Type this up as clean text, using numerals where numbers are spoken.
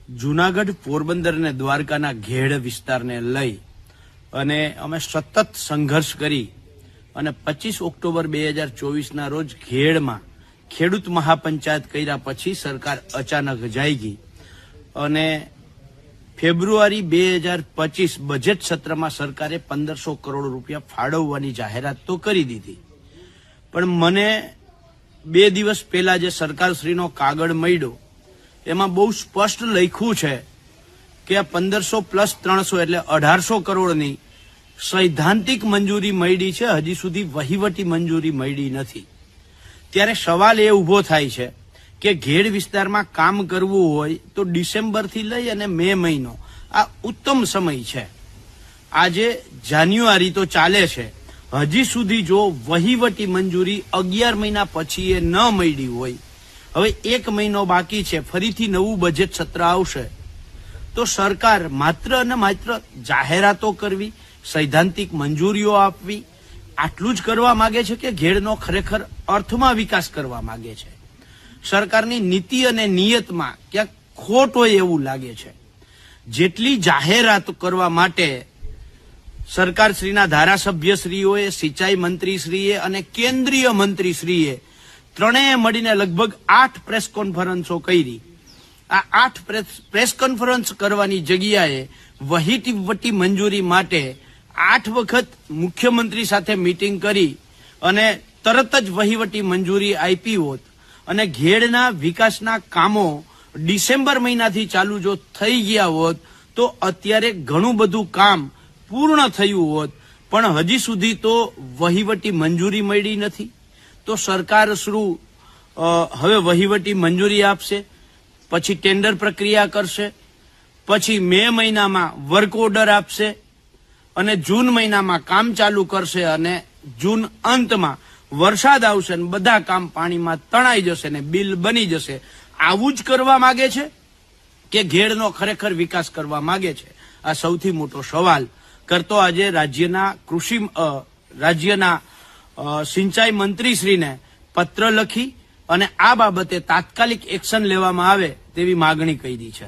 જૂનાગઢ, પોરબંદર અને દ્વારકાના ઘેડ વિસ્તારને લઈ અને અમે સતત સંઘર્ષ કરી અને 25 ઓક્ટોબર 2024ના રોજ ઘેડમાં ખેડૂત મહાપંચાયત કર્યા પછી સરકાર અચાનક જાગી અને ફેબ્રુઆરી 2025 બજેટ સત્રમાં સરકારે 1500 કરોડ રૂપિયા ફાળવવાની જાહેરાત તો કરી દીધી, પણ મને 2 દિવસ પહેલા જે સરકારશ્રીનો કાગળ મળ્યો એમાં બહુ સ્પષ્ટ લખ્યું છે કે આ 1500 પ્લસ 300 એટલે 1800 કરોડની સૈદ્ધાંતિક મંજૂરી મળી છે, હજી સુધી વહીવટી મંજૂરી મળી નથી। ત્યારે સવાલ એ ઉભો થાય છે કે ઘેડ વિસ્તારમાં કામ કરવું હોય તો ડિસેમ્બરથી લઈ અને મે મહિનો આ ઉત્તમ સમય છે। આજે જાન્યુઆરી તો ચાલે છે, હજી સુધી જો વહીવટી મંજૂરી 11 મહિના પછી એ ન મળી હોય, હવે 1 મહિનો બાકી છે, ફરીથી નવું બજેટ સત્ર આવશે, તો સરકાર માત્ર અને માત્ર જાહેરાતો કરવી, સૈદ્ધાંતિક મંજૂરીઓ આપવી આટલું જ કરવા માંગે છે કે ઘેડનો ખરેખર અર્થમાં વિકાસ કરવા માંગે છે? સરકારની નીતિ અને નિયતમાં ક્યાંક ખોટ હોય એવું લાગે છે। જેટલી જાહેરાત કરવા માટે સરકારશ્રીના ધારાસભ્યશ્રીઓએ, સિંચાઈ મંત્રીશ્રીએ અને કેન્દ્રીય મંત્રીશ્રીએ ત્રણેય મળીને લગભગ 8 પ્રેસ કોન્ફરન્સો કરી। આ 8 પ્રેસ કોન્ફરન્સ કરવાની જગ્યાએ વહીવટી મંજૂરી માટે 8 વખત મુખ્યમંત્રી સાથે મીટિંગ કરી અને તરત જ વહીવટી મંજૂરી આપી હોત અને ઘેડના વિકાસના કામો ડિસેમ્બર મહિનાથી ચાલુ જો થઈ ગયા હોત તો અત્યારે ઘણું બધું કામ પૂર્ણ થયું હોત, પણ હજી સુધી તો વહીવટી મંજૂરી મળી નથી। તો સરકાર શું હવે વહીવટી મંજૂરી આપશે, પછી ટેન્ડર પ્રક્રિયા કરશે, પછી મે મહિનામાં વર્ક ઓર્ડર આપશે અને જૂન મહિનામાં કામ ચાલુ કરશે અને જૂન અંતમાં વરસાદ આવશે અને બધા કામ પાણીમાં તણાઈ જશે ને બિલ બની જશે। આવું જ કરવા માંગે છે કે ઘેડનો ખરેખર વિકાસ કરવા માંગે છે? આ સૌથી મોટો સવાલ કરતો આજે રાજ્યના સિંચાઈ મંત્રીશ્રીને પત્ર લખી અને આ બાબતે તાત્કાલિક એક્શન લેવામાં આવે તેવી માગણી કરી છે।